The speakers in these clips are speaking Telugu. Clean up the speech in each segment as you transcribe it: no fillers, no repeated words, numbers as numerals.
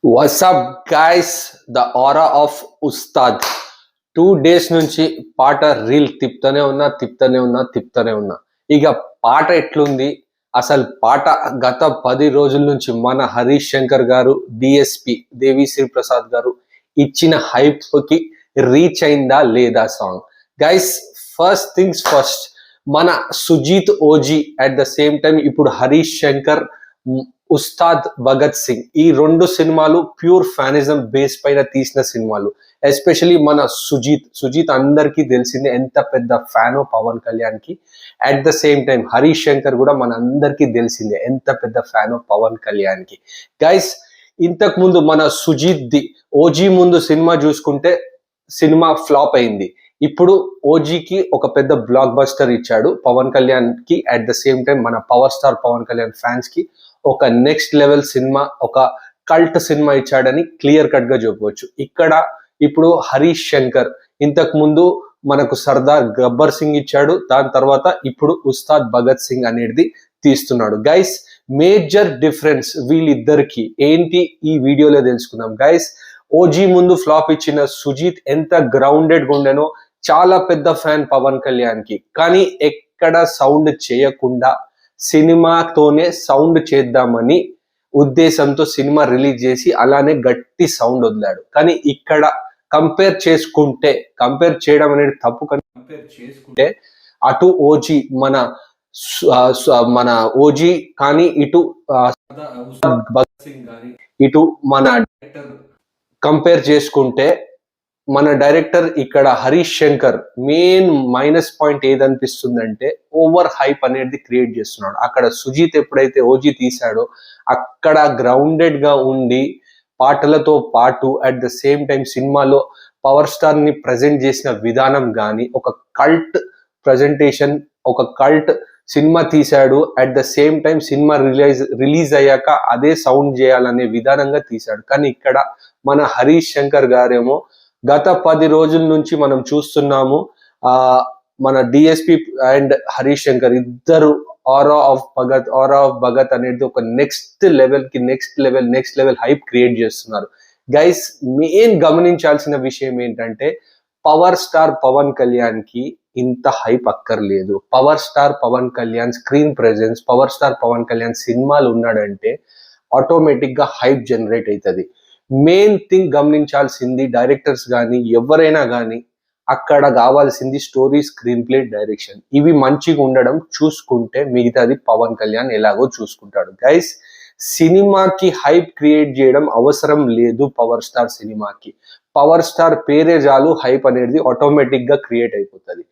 What's up, guys? The aura of Ustad. 2 days నుంచి పాట రీల్ తిప్పుతూనే ఉన్నా. ఇక పాట ఎట్లుంది? అసలు పాట గత 10 రోజుల నుంచి మన హరీష్ శంకర్ గారు, డిఎస్పి దేవిశ్రీ ప్రసాద్ గారు ఇచ్చిన హైప్ కి రీచ్ అయిందా లేదా song? Guys, first things first, మన Sujeeth OG at the same time ఇప్పుడు హరీష్ శంకర్, ఉస్తాద్ భగత్ సింగ్, ఈ 2 సినిమాలు ప్యూర్ ఫ్యానిజం బేస్ పైన తీసిన సినిమాలు. ఎస్పెషలీ మన సుజీత్ అందరికీ తెలిసిందే ఎంత పెద్ద ఫ్యానో పవన్ కళ్యాణ్ కి. At the same time Harish Shankar కూడా మన అందరికీ తెలిసిందే ఎంత పెద్ద ఫ్యానో పవన్ కళ్యాణ్ కి. గైస్, ఇంతకు ముందు మన సుజీత్ ది ఓజీ ముందు సినిమా చూసుకుంటే సినిమా ఫ్లాప్ అయింది. ఇప్పుడు ఓజీకి ఒక పెద్ద బ్లాక్ బస్టర్ ఇచ్చాడు పవన్ కళ్యాణ్ కి. అట్ ద సేమ్ టైం మన power star Pawan Kalyan fans కి ఒక నెక్స్ట్ లెవెల్ సినిమా, ఒక కల్ట్ సినిమా ఇచ్చాడని క్లియర్ కట్ గా చెప్పవచ్చు. ఇక్కడ ఇప్పుడు హరీష్ శంకర్ ఇంతకు ముందు మనకు సర్దార్ గబ్బర్ సింగ్ ఇచ్చాడు, దాని తర్వాత ఇప్పుడు ఉస్తాద్ భగత్ సింగ్ అనేది తీస్తున్నాడు. గైస్, మేజర్ డిఫరెన్స్ వీళ్ళిద్దరికి ఏంటి ఈ వీడియోలో తెలుసుకుందాం. గైస్, ఓజీ ముందు ఫ్లాప్ ఇచ్చిన సుజీత్ ఎంత గ్రౌండెడ్ గా ఉండెనో, చాలా పెద్ద ఫ్యాన్ పవన్ కళ్యాణ్ కి, కానీ ఎక్కడ సౌండ్ చేయకుండా సినిమాతోనే సౌండ్ చేద్దామని ఉద్దేశంతో సినిమా రిలీజ్ చేసి అలానే గట్టి సౌండ్ వదిలాడు. కానీ ఇక్కడ కంపేర్ చేయడం అనేది తప్పు, కానీ కంపేర్ చేసుకుంటే అటు ఓజీ మన ఓజీ కానీ, ఇటు భగత్ సింగ్ కానీ, ఇటు మన డైరెక్టర్ కంపేర్ చేసుకుంటే మన డైరెక్టర్ ఇక్కడ Harish Shankar main minus point ఏదనిపిస్తుందంటే ఓవర్ హైప్ అనేది క్రియేట్ చేస్తున్నాడు. అక్కడ సుజీత్ ఎప్పుడైతే ఓజీ తీశాడో అక్కడ గ్రౌండెడ్ గా ఉండి పాటలతో పాటు అట్ ద సేమ్ టైం సినిమాలో పవర్ స్టార్ ని ప్రజెంట్ చేసిన విధానం కానీ, ఒక కల్ట్ ప్రజెంటేషన్, ఒక కల్ట్ సినిమా తీశాడు. At the same time cinema release అయ్యాక అదే సౌండ్ చేయాలనే విధానంగా తీశాడు. కానీ ఇక్కడ మన హరీష్ శంకర్ గారేమో గత 10 రోజుల నుంచి మనం చూస్తున్నాము, మన డిఎస్పి అండ్ హరీష్ శంకర్ ఇద్దరు ఆరా ఆఫ్ భగత్ అనేది ఒక నెక్స్ట్ లెవెల్ హైప్ క్రియేట్ చేస్తున్నారు. గైస్, మెయిన్ గమనించాల్సిన విషయం ఏంటంటే పవర్ స్టార్ పవన్ కళ్యాణ్ కి ఇంత హైప్ అక్కర్లేదు. Power star Pawan Kalyan screen presence, power star Pawan Kalyan సినిమాలు ఉన్నాడంటే ఆటోమేటిక్ గా హైప్ జనరేట్ అవుతుంది. మెయిన్ థింగ్ గమనించాల్సింది డైరెక్టర్స్ కానీ ఎవరైనా కానీ అక్కడ కావాల్సింది స్టోరీ, స్క్రీన్ ప్లే, డైరెక్షన్. ఇవి మంచిగా ఉండడం చూసుకుంటే మిగతాది పవన్ కళ్యాణ్ ఎలాగో చూసుకుంటాడు. గైస్, సినిమాకి హైప్ క్రియేట్ చేయడం అవసరం లేదు. పవర్ స్టార్ సినిమాకి పవర్ స్టార్ పేరే చాలు, హైప్ అనేది ఆటోమేటిక్ గా క్రియేట్ అయిపోతుంది.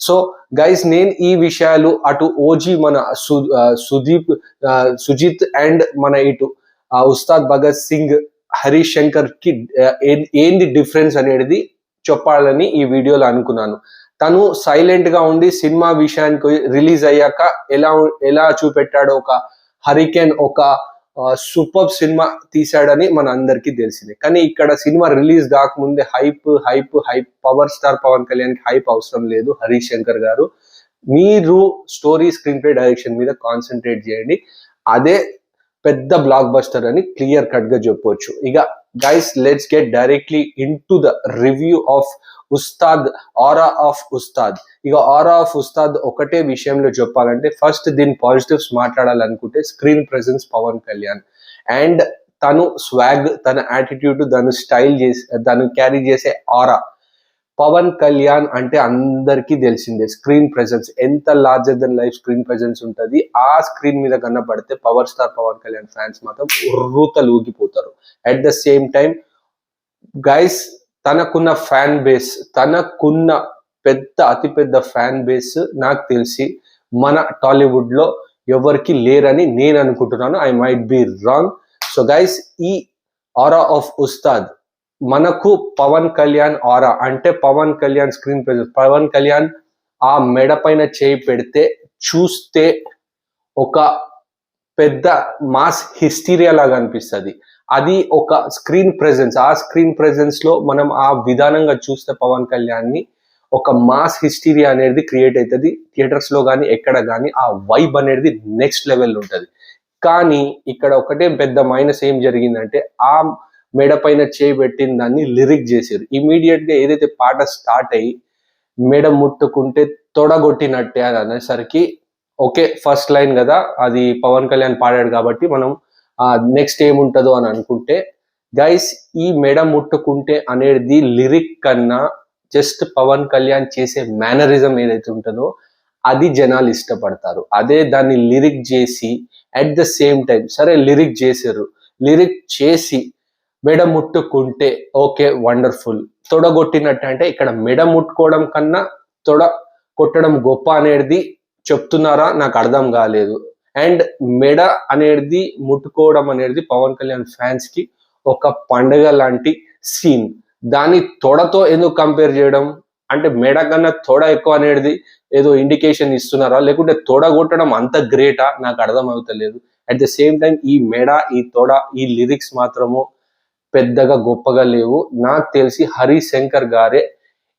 సో గైస్, నేను ఈ విషయాలు అటు ఓజీ మన సుజిత్ అండ్ మన ఇటు ఉస్తాద్ భగత్ సింగ్, హరీష్ శంకర్ కి ఏంది డిఫరెన్స్ అనేది చెప్పాలని ఈ వీడియోలో అనుకున్నాను. తను సైలెంట్ గా ఉండి సినిమా విషయానికి రిలీజ్ అయ్యాక ఎలా చూపెట్టాడో, ఒక హరికేన్, ఒక సూపర్ సినిమా తీశాడని మన అందరికీ తెలిసిందే. కానీ ఇక్కడ సినిమా రిలీజ్ కాకముందే hype power star Pawan Kalyan కి హైప్ అవసరం లేదు. హరీష్ శంకర్ గారు, మీరు స్టోరీ, స్క్రీన్ ప్లే, డైరెక్షన్ మీద కాన్సన్ట్రేట్ చేయండి, అదే పెద్ద బ్లాక్ బస్టర్ అని క్లియర్ కట్ గా చెప్పవచ్చు. ఇక guys, let's get directly into the review of Ustaad, aura of Ustaad. ఇక ఆరా ఆఫ్ ఉస్తాద్ ఒకటే విషయంలో చెప్పాలంటే, ఫస్ట్ దీని పాజిటివ్స్ మాట్లాడాలనుకుంటే screen presence Pawan Kalyan and తను స్వాగ్, తన యాటిట్యూడ్, తను స్టైల్ తను క్యారీ చేసే ఆరా. పవన్ కళ్యాణ్ అంటే అందరికీ తెలిసిందే స్క్రీన్ ప్రెజెన్స్ ఎంత larger than life screen presence ఉంటుంది. ఆ స్క్రీన్ మీద కనపడితే power star Pawan Kalyan fans మాత్రం ఉర్రూతలు ఊగిపోతారు. At the same time guys, తనకున్న ఫ్యాన్ బేస్, తనకున్న అతిపెద్ద ఫ్యాన్ బేస్ నాకు తెలిసి మన టాలీవుడ్ లో ఎవరికి లేరని నేను అనుకుంటున్నాను. I might be wrong. So guys, ఈ ఆరా ఆఫ్ ఉస్తాద్ మనకు పవన్ కళ్యాణ్ ఆరా అంటే పవన్ కళ్యాణ్ స్క్రీన్ ప్రెజెన్స్, పవన్ కళ్యాణ్ ఆ మెడ పైన చేయి పెడితే చూస్తే ఒక పెద్ద మాస్ హిస్టీరియా లాగా అనిపిస్తుంది. అది ఒక స్క్రీన్ ప్రెజెన్స్. ఆ స్క్రీన్ ప్రెజెన్స్ లో మనం ఆ విధానంగా చూస్తే పవన్ కళ్యాణ్ ని ఒక మాస్ హిస్టీరియా అనేది క్రియేట్ అవుతుంది. థియేటర్స్ లో కానీ ఎక్కడ కానీ ఆ వైబ్ అనేది నెక్స్ట్ లెవెల్ ఉంటుంది. కానీ ఇక్కడ ఒకటే పెద్ద మైనస్ ఏం జరిగిందంటే, ఆ మెడ పైన చేయి పెట్టిన దాన్ని లిరిక్ చేశారు. ఇమీడియట్ గా ఏదైతే పాట స్టార్ట్ అయ్యి మెడ ముట్టుకుంటే తొడగొట్టినట్టే అని అనేసరికి ఓకే, ఫస్ట్ లైన్ కదా, అది పవన్ కళ్యాణ్ పాడాడు కాబట్టి మనం నెక్స్ట్ ఏముంటదో అని అనుకుంటే, గైస్ ఈ మెడ ముట్టుకుంటే అనేది లిరిక్ కన్నా జస్ట్ పవన్ కళ్యాణ్ చేసే మేనరిజం ఏదైతే ఉంటుందో అది జనాలు ఇష్టపడతారు. అదే దాన్ని లిరిక్ చేసి అట్ ద సేమ్ టైం, సరే లిరిక్ చేశారు, లిరిక్ చేసి మెడ ముట్టుకుంటే ఓకే వండర్ఫుల్, తొడగొట్టినట్టు అంటే ఇక్కడ మెడ ముట్టుకోవడం కన్నా తొడ కొట్టడం గొప్ప అనేది చెప్తున్నారా నాకు అర్థం కాలేదు. అండ్ మెడ అనేది ముట్టుకోవడం అనేది పవన్ కళ్యాణ్ ఫ్యాన్స్ కి ఒక పండుగ లాంటి సీన్. దాన్ని తొడతో ఎందుకు కంపేర్ చేయడం? అంటే మెడ కన్నా తొడ ఎక్కువ అనేది ఏదో ఇండికేషన్ ఇస్తున్నారా, లేకుంటే తొడ కొట్టడం అంత గ్రేటా? నాకు అర్థం అవుతలేదు. అట్ ద సేమ్ టైం ఈ మెడ, ఈ తొడ, ఈ లిరిక్స్ మాత్రము పెద్దగా గొప్పగా లేవు. నాకు తెలిసి హరీష్ శంకర్ గారే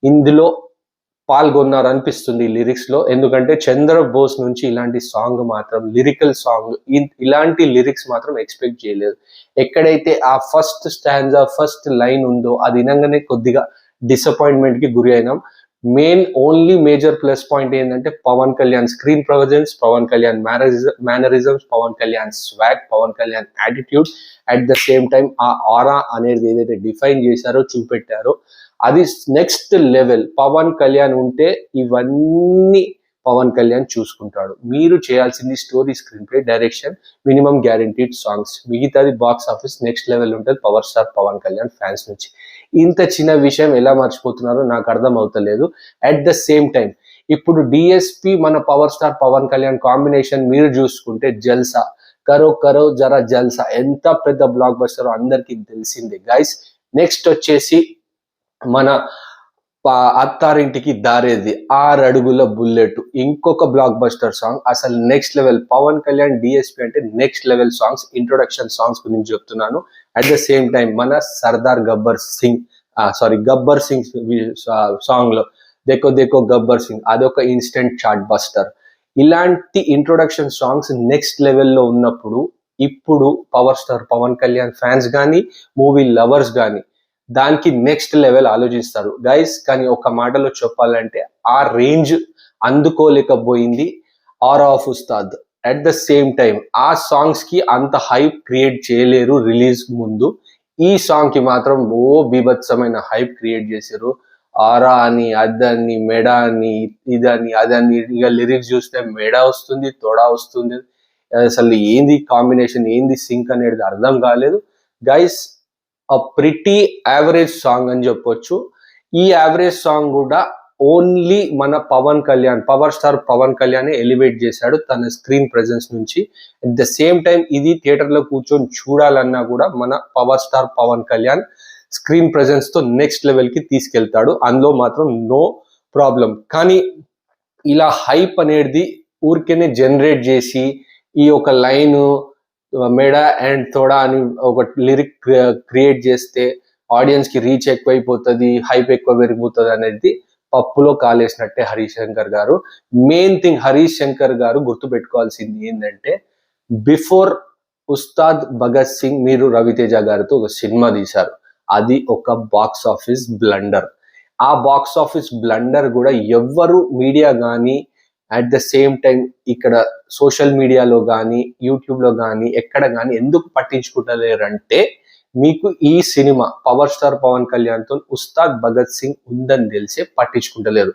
ఇందులో పాల్గొన్నారు అనిపిస్తుంది లిరిక్స్ లో. ఎందుకంటే చంద్రబోస్ నుంచి ఇలాంటి సాంగ్ మాత్రం, లిరికల్ సాంగ్, ఇలాంటి లిరిక్స్ మాత్రం ఎక్స్పెక్ట్ చేయలేదు. ఎక్కడైతే ఆ ఫస్ట్ స్టాంజా, ఫస్ట్ లైన్ ఉందో అది వినగానే కొద్దిగా డిసప్పాయింట్మెంట్ కి గురి అయినాం. ఓన్లీ మేజర్ ప్లస్ పాయింట్ ఏంటంటే Pawan Kalyan screen presence, Pawan Kalyan mannerisms, Pawan Kalyan swag, Pawan Kalyan attitude, at the same time ఆ ఆరా అనేది ఏదైతే డిఫైన్ చేశారో, చూపెట్టారో అది నెక్స్ట్ లెవెల్. పవన్ కళ్యాణ్ ఉంటే ఇవన్నీ పవన్ కళ్యాణ్ చూసుకుంటాడు. మీరు చేయాల్సింది story, screen play, direction, minimum guaranteed songs. మిగతాది బాక్స్ ఆఫీస్ నెక్స్ట్ లెవెల్ ఉంటుంది power star Pawan Kalyan fans నుంచి. ఇంత చిన్న విషయం ఎలా మర్చిపోతున్నారో నాకు అర్థం అవుతలేదు. అట్ ద సేమ్ టైం ఇప్పుడు డిఎస్పి మన power star Pawan Kalyan combination మీరు చూసుకుంటే జల్సా, కరో కరో జరా జల్సా ఎంత పెద్ద బ్లాక్ బస్టర్ అందరికి తెలిసిందే గైస్. నెక్స్ట్ వచ్చేసి మన అత్తారింటికి దారేది, 6 అడుగుల బుల్లెట్, ఇంకొక బ్లాక్ బస్టర్ సాంగ్. అసలు next level Pawan Kalyan DSP అంటే next level songs. Introduction songs గురించి చెప్తున్నాను. అట్ ద సేమ్ టైం మన సర్దార్ గబ్బర్ సింగ్ సాంగ్ లో దేకో దేకో గబ్బర్ సింగ్, అదొక ఇన్స్టెంట్ చార్ట్ బస్టర్. ఇలాంటి ఇంట్రొడక్షన్ సాంగ్స్ నెక్స్ట్ లెవెల్లో ఉన్నప్పుడు ఇప్పుడు power star Pawan Kalyan fans కానీ, మూవీ లవర్స్ కానీ దానికి నెక్స్ట్ లెవెల్ ఆలోచిస్తారు గైస్. కానీ ఒక మాటలో చెప్పాలంటే ఆ రేంజ్ అందుకోలేకపోయింది aura of Ustaad. At the same time ఆ సాంగ్స్ కి అంత హైప్ క్రియేట్ చేయలేరు రిలీజ్ ముందు. ఈ సాంగ్ కి మాత్రం బీభత్సమైన హైప్ క్రియేట్ చేశారు. ఆరా అని, అదని, మెడ అని, ఇదని అదని. ఇక లిరిక్స్ చూస్తే మెడ వస్తుంది, తొడ వస్తుంది. అసలు ఏంది కాంబినేషన్, ఏంది సింక్ అనేది అర్థం కాలేదు గైస్. ప్రిటీ యావరేజ్ సాంగ్ అని చెప్పొచ్చు. ఈ యావరేజ్ సాంగ్ కూడా ఓన్లీ మన Pawan Kalyan, power star Pawan Kalyan elevate చేశాడు తన స్క్రీన్ ప్రెజెన్స్ నుంచి. అట్ ద సేమ్ టైం ఇది థియేటర్ లో కూర్చొని చూడాలన్నా కూడా మన power star Pawan Kalyan screen presence తో నెక్స్ట్ లెవెల్ కి తీసుకెళ్తాడు, అందులో మాత్రం నో ప్రాబ్లం. కానీ ఇలా హైప్ అనేది ఊరికేనే జనరేట్ చేసి ఈ ఒక లైన్ మెడ అండ్ తోడా అని ఒక లిరిక్ క్రియేట్ చేస్తే ఆడియన్స్ కి రీచ్ ఎక్కువైపోతుంది, హైప్ ఎక్కువ పెరిగిపోతుంది అనేది పప్పులో కాలేసినట్టే హరీష్ శంకర్ గారు. మెయిన్ థింగ్ హరీష్ శంకర్ గారు గుర్తుపెట్టుకోవాల్సింది ఏంటంటే, బిఫోర్ ఉస్తాద్ భగత్ సింగ్ మీరు రవితేజ గారితో ఒక సినిమా తీశారు. అది ఒక బాక్స్ ఆఫీస్ బ్లండర్. ఆ బాక్స్ ఆఫీస్ బ్లండర్ కూడా ఎవ్వరు మీడియా కానీ, అట్ ద సేమ్ టైం ఇక్కడ సోషల్ మీడియాలో కానీ, యూట్యూబ్ లో కానీ, ఎక్కడ కానీ ఎందుకు పట్టించుకుంటలేరంటే, మీకు ఈ cinema power star Pawan Kalyan తో ఉస్తాద్ భగత్ సింగ్ ఉందని తెలిసే పట్టించుకుంటలేరు.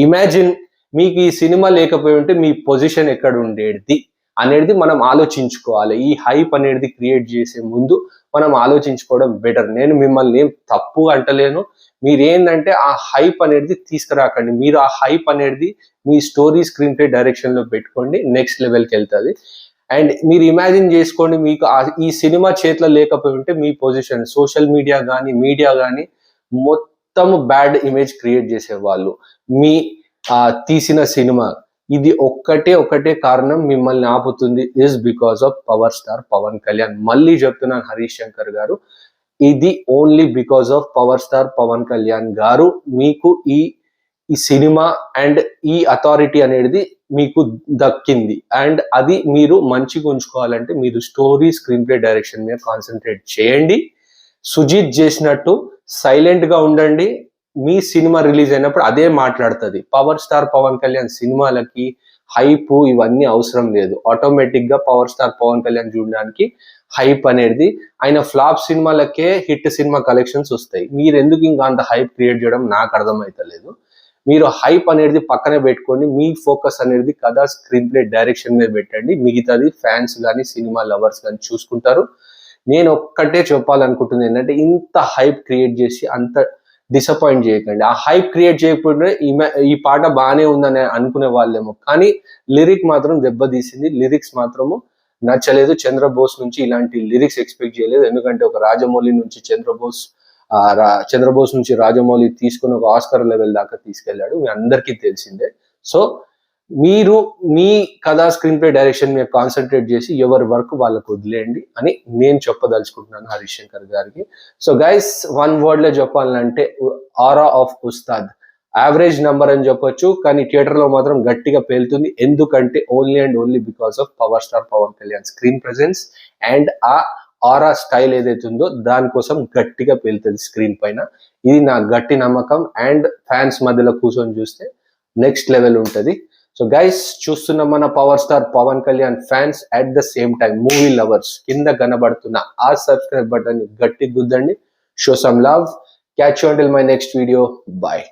ఇమాజిన్ మీకు ఈ సినిమా లేకపోయి ఉంటే మీ పొజిషన్ ఎక్కడ ఉండేది అనేది మనం ఆలోచించుకోవాలి. ఈ హైప్ అనేది క్రియేట్ చేసే ముందు మనం ఆలోచించుకోవడం బెటర్. నేను మిమ్మల్ని ఏం తప్పు అంటలేను. మీరేంటంటే ఆ హైప్ అనేది తీసుకురాకండి. మీరు ఆ హైప్ అనేది మీ స్టోరీ, స్క్రీన్ ప్లే, డైరెక్షన్ లో పెట్టుకోండి, నెక్స్ట్ లెవెల్కి వెళ్తుంది. అండ్ మీరు ఇమాజిన్ చేసుకోండి, మీకు ఈ సినిమా చేతిలో లేకపోయి ఉంటే మీ పొజిషన్, సోషల్ మీడియా కానీ, మీడియా కానీ మొత్తం బ్యాడ్ ఇమేజ్ క్రియేట్ చేసేవాళ్ళు మీ తీసిన సినిమా. ఇది ఒకటే కారణం మిమ్మల్ని ఆపుతుంది, is because of power star Pawan Kalyan. మళ్ళీ చెప్తున్నాను హరీష్ శంకర్ గారు, ఇది only because of power star Pawan Kalyan గారు మీకు ఈ సినిమా అండ్ ఈ అథారిటీ అనేది మీకు దక్కింది. అండ్ అది మీరు మంచిగా ఉంచుకోవాలంటే మీరు స్టోరీ, స్క్రీన్ ప్లే, డైరెక్షన్ మీద కాన్సన్ట్రేట్ చేయండి. సుజిత్ చేసినట్టు సైలెంట్ గా ఉండండి. మీ సినిమా రిలీజ్ అయినప్పుడు అదే మాట్లాడుతుంది. పవర్ స్టార్ పవన్ కళ్యాణ్ సినిమాలకి హైప్ ఇవన్నీ అవసరం లేదు. ఆటోమేటిక్ గా పవర్ స్టార్ పవన్ కళ్యాణ్ చూడడానికి హైప్ అనేది ఆయన ఫ్లాప్ సినిమాలకే హిట్ సినిమా కలెక్షన్స్ వస్తాయి. మీరు ఎందుకు ఇంకా అంత హైప్ క్రియేట్ చేయడం నాకు అర్థమైతలేదు. మీరు హైప్ అనేది పక్కనే పెట్టుకోండి. మీ ఫోకస్ అనేది కథ, స్క్రీన్ ప్లే, డైరెక్షన్ మీద పెట్టండి. మిగతాది ఫ్యాన్స్ కానీ సినిమా లవర్స్ కానీ చూసుకుంటారు. నేను ఒక్కటే చెప్పాలనుకుంటుంది ఏంటంటే, ఇంత హైప్ క్రియేట్ చేసి అంత డిసప్పాయింట్ చేయకండి. ఆ హైప్ క్రియేట్ చేయకపోతే ఈ పాట బాగానే ఉందని అనుకునే వాళ్ళేమో, కానీ లిరిక్ మాత్రం దెబ్బతీసింది. లిరిక్స్ మాత్రము నచ్చలేదు. చంద్రబోస్ నుంచి ఇలాంటి లిరిక్స్ ఎక్స్పెక్ట్ చేయలేదు. ఎందుకంటే ఒక రాజమౌళి నుంచి చంద్రబోస్ నుంచి రాజమౌళి తీసుకుని ఒక ఆస్కర్ లెవెల్ దాకా తీసుకెళ్లాడు, మీ అందరికీ తెలిసిందే. సో మీరు మీ కథా, స్క్రీన్ ప్లే, డైరెక్షన్ మీద కాన్సన్ట్రేట్ చేసి ఎవరి వర్క్ వాళ్ళకు వదిలేయండి అని నేను చెప్పదలుచుకుంటున్నాను హరీష్ శంకర్ గారికి. సో గైస్, వన్ వర్డ్ లో చెప్పాలంటే aura of Ustaad average number అని చెప్పొచ్చు, కానీ థియేటర్ లో మాత్రం గట్టిగా పేలుతుంది. ఎందుకంటే only and only because of power star Pawan Kalyan screen presence and ఆ ఆరా స్టైల్ ఏదైతే ఉందో దానికోసం గట్టిగా పేలుతుంది స్క్రీన్ పైన. ఇది నా గట్టి నమ్మకం. అండ్ ఫ్యాన్స్ మధ్యలో కూర్చొని చూస్తే నెక్స్ట్ లెవెల్ ఉంటుంది. సో గైస్, చూస్తున్న మన power star Pawan Kalyan fans, at the same time movie lovers, కింద కనబడుతున్న ఆ సబ్స్క్రైబ్ బటన్ ని గట్టి గుద్దండి. Show some love. Catch you until my next video. Bye.